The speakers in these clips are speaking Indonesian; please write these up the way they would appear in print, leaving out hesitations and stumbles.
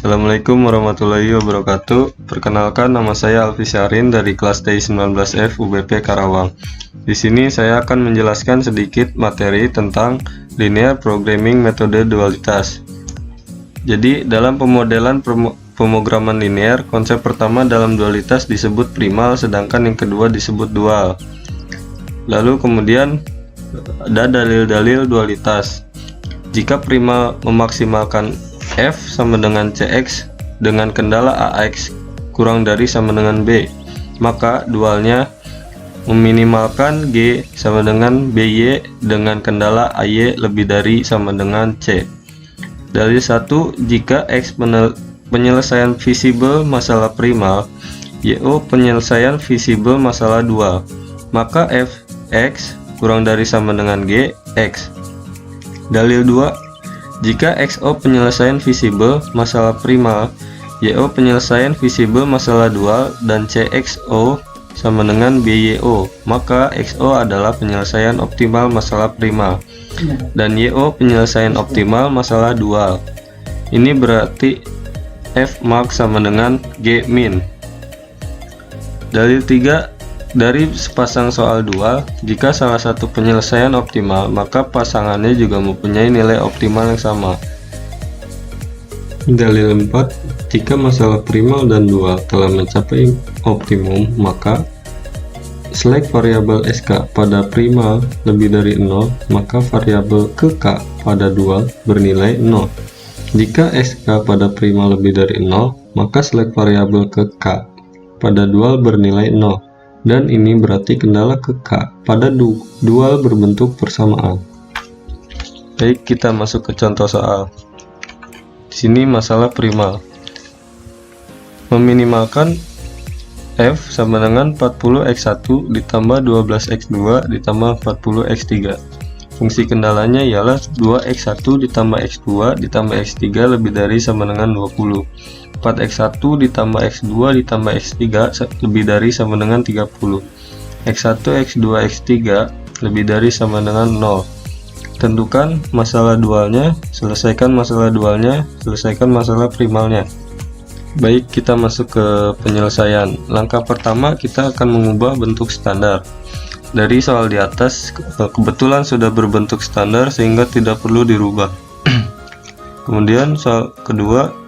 Assalamualaikum warahmatullahi wabarakatuh. Perkenalkan, nama saya Alfi Syarin dari kelas TI 19F UBP Karawang. Di sini saya akan menjelaskan sedikit materi tentang linear programming metode dualitas. Jadi, dalam pemodelan pemrograman linear, konsep pertama dalam dualitas disebut primal, sedangkan yang kedua disebut dual. Lalu kemudian ada dalil-dalil dualitas. Jika primal memaksimalkan F sama dengan CX dengan kendala AX kurang dari sama dengan B, maka dualnya meminimalkan G sama dengan BY dengan kendala AY lebih dari sama dengan C. Dalil 1, jika X penyelesaian visible masalah primal, YO penyelesaian visible masalah dual, maka Fx kurang dari sama dengan G, X. Dalil 2, jika XO penyelesaian visible masalah primal, YO penyelesaian visible masalah dual, dan CXO sama dengan BYO, maka XO adalah penyelesaian optimal masalah primal dan YO penyelesaian optimal masalah dual. Ini berarti F max sama dengan G min. Dalil 3, dari sepasang soal dual, jika salah satu penyelesaian optimal, maka pasangannya juga mempunyai nilai optimal yang sama. Dalil 4, jika masalah primal dan dual telah mencapai optimum, maka select variabel SK pada primal lebih dari 0, maka variabel ke K pada dual bernilai 0. Jika SK pada primal lebih dari 0, maka select variabel ke K pada dual bernilai 0. Dan ini berarti kendala ke K pada dual berbentuk persamaan. Baik, kita masuk ke contoh soal. Di sini masalah primal. Meminimalkan F sama dengan 40x1 ditambah 12x2 ditambah 40x3. Fungsi kendalanya ialah 2x1 ditambah x2 ditambah x3 lebih dari sama dengan 20. 4x1 ditambah x2 ditambah x3 lebih dari sama dengan 30. x1, x2, x3 lebih dari sama dengan 0. Tentukan masalah dualnya, selesaikan masalah dualnya, selesaikan masalah primalnya. Baik, kita masuk ke penyelesaian. Langkah pertama, kita akan mengubah bentuk standar. Dari soal di atas, kebetulan sudah berbentuk standar sehingga tidak perlu dirubah. Kemudian soal kedua,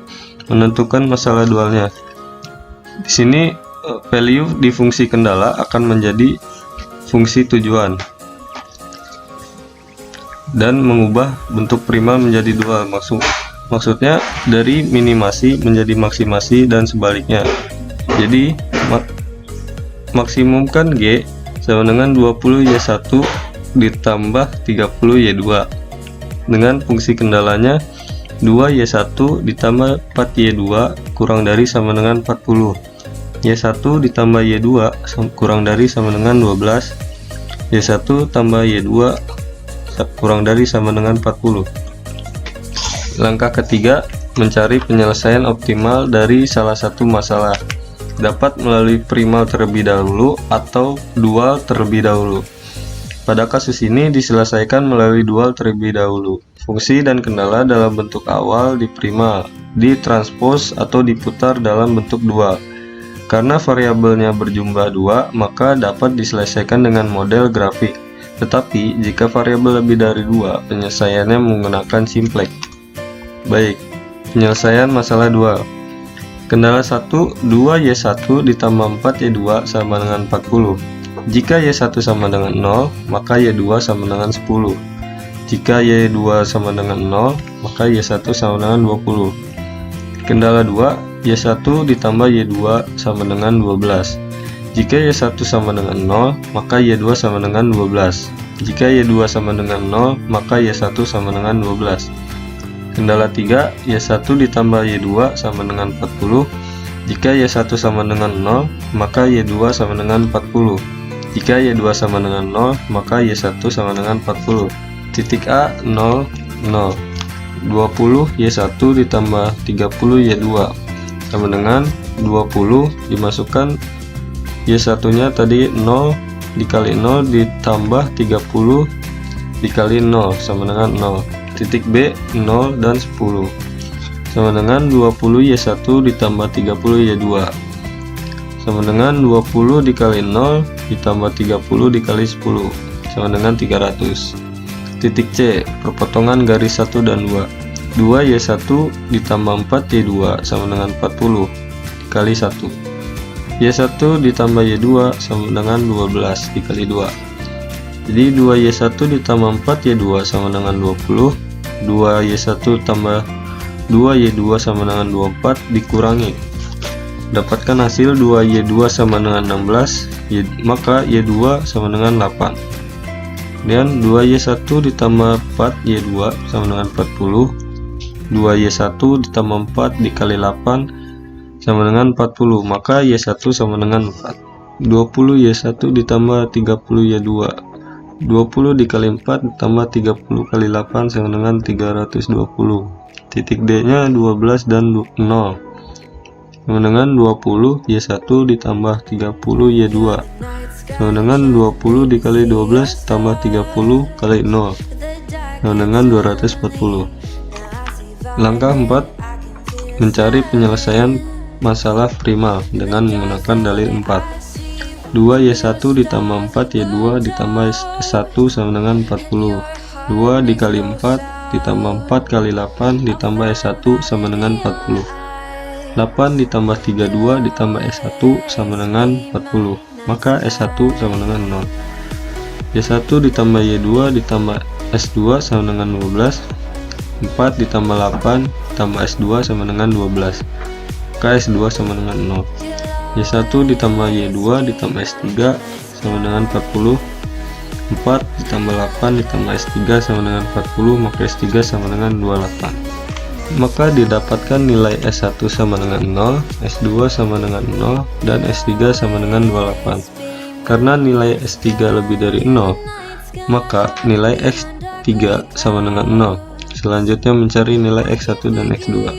menentukan masalah dualnya. Di sini value di fungsi kendala akan menjadi fungsi tujuan dan mengubah bentuk primal menjadi dual. Maksudnya dari minimasi menjadi maksimasi dan sebaliknya. Jadi maksimumkan G sama dengan 20Y1 ditambah 30Y2 dengan fungsi kendalanya 2Y1 ditambah 4Y2 kurang dari sama dengan 40. Y1 ditambah Y2 kurang dari sama dengan 12. Y1 tambah Y2 kurang dari sama dengan 40. Langkah ketiga, mencari penyelesaian optimal dari salah satu masalah. Dapat melalui primal terlebih dahulu atau dual terlebih dahulu. Pada kasus ini diselesaikan melalui dual terlebih dahulu. Fungsi dan kendala dalam bentuk awal di primal, ditranspos atau diputar dalam bentuk dual. Karena variabelnya berjumlah 2, maka dapat diselesaikan dengan model grafik. Tetapi jika variabel lebih dari 2, penyelesaiannya menggunakan simplex. Baik, penyelesaian masalah dual. Kendala 1, 2Y1 ditambah 4Y2 sama dengan 40. Jika Y1 sama dengan 0, maka Y2 sama dengan 10. Jika Y2 sama dengan 0, maka Y1 sama dengan 20. Kendala 2, Y1 ditambah Y2 sama dengan 12. Jika Y1 sama dengan 0, maka Y2 sama dengan 12. Jika Y2 sama dengan 0, maka Y1 sama dengan 12. Kendala 3, Y1 ditambah Y2 sama dengan 40. Jika Y1 sama dengan 0, maka Y2 sama dengan 40. Jika Y2 sama dengan 0, maka Y1 sama dengan 40. Titik A, 0, 0. 20Y1 ditambah 30Y2 sama dengan 20, dimasukkan Y1 nya tadi 0 dikali 0 ditambah 30 dikali 0 sama dengan 0. Titik B, 0 dan 10. sama dengan 20Y1 ditambah 30Y2 sama dengan 20 dikali 0 ditambah 30 dikali 10 sama dengan 300. Titik C, perpotongan garis 1 dan 2. 2Y1 ditambah 4Y2 sama dengan 40 dikali 1. Y1 ditambah Y2 sama dengan 12 dikali 2. Jadi 2Y1 ditambah 4Y2 sama dengan 20. 2Y1 tambah 2Y2 sama dengan 24 dikurangi. Dapatkan hasil 2Y2 sama dengan 16, maka Y2 sama dengan 8. Kemudian 2Y1 ditambah 4Y2 sama dengan 40. 2Y1 ditambah 4 dikali 8 sama dengan 40, maka Y1 sama dengan 4. 20Y1 ditambah 30Y2. 20 dikali 4 ditambah 30 kali 8 sama dengan 320. Titik D nya 12 dan 0 sama dengan 20Y1 ditambah 30Y2 sama dengan 20 dikali 12 tambah 30 kali 0 sama dengan 240. Langkah 4, mencari penyelesaian masalah primal dengan menggunakan dalil 4. 2Y1 ditambah 4Y2 ditambah S1 sama dengan 40. 2 dikali 4 ditambah 4 kali 8 ditambah S1 sama dengan 40. 8 ditambah 32 ditambah S1 sama dengan 40, maka S1 sama dengan 0. Y1 ditambah Y2 ditambah S2 sama dengan 12. 4 ditambah 8 ditambah S2 sama dengan 12, maka S2 sama dengan 0. Y1 ditambah Y2 ditambah S3 sama dengan 40. 4 ditambah 8 ditambah S3 sama dengan 40, maka S3 sama dengan 28. Maka didapatkan nilai S1 sama dengan 0, S2 sama dengan 0, dan S3 sama dengan 28. Karena nilai S3 lebih dari 0, maka nilai X3 sama dengan 0. Selanjutnya mencari nilai X1 dan X2.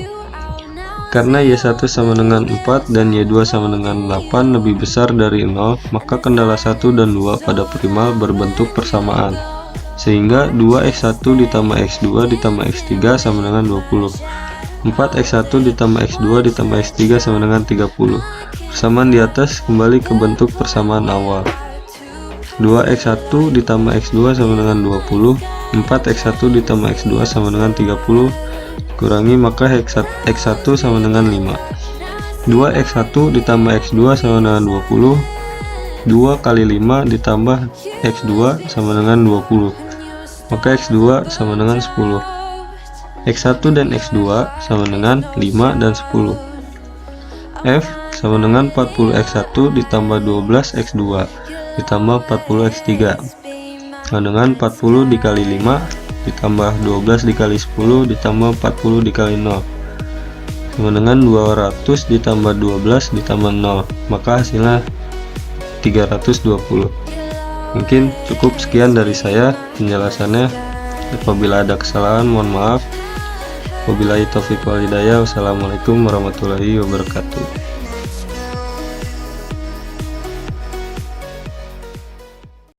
Karena Y1 sama dengan 4 dan Y2 sama dengan 8 lebih besar dari 0, maka kendala 1 dan 2 pada primal berbentuk persamaan. Sehingga 2X1 ditambah X2 ditambah X3 sama dengan 20. 4X1 ditambah X2 ditambah X3 sama dengan 30. Persamaan di atas kembali ke bentuk persamaan awal. 2X1 ditambah X2 sama dengan 20. 4X1 ditambah X2 sama dengan 30. Kurangi, maka X1 sama dengan 5. 2X1 ditambah X2 sama dengan 20. 2 kali 5 ditambah X2 sama dengan 20, maka X2 sama dengan 10. X1 dan X2 sama dengan 5 dan 10. F sama dengan 40X1 ditambah 12X2 ditambah 40X3 sama dengan 40 dikali 5 ditambah 12 dikali 10 ditambah 40 dikali 0 sama dengan 200 ditambah 12 ditambah 0, maka hasilnya 320. Mungkin cukup sekian dari saya penjelasannya. Apabila ada kesalahan mohon maaf. Wabillahi taufiq wal hidayah. Wassalamualaikum warahmatullahi wabarakatuh.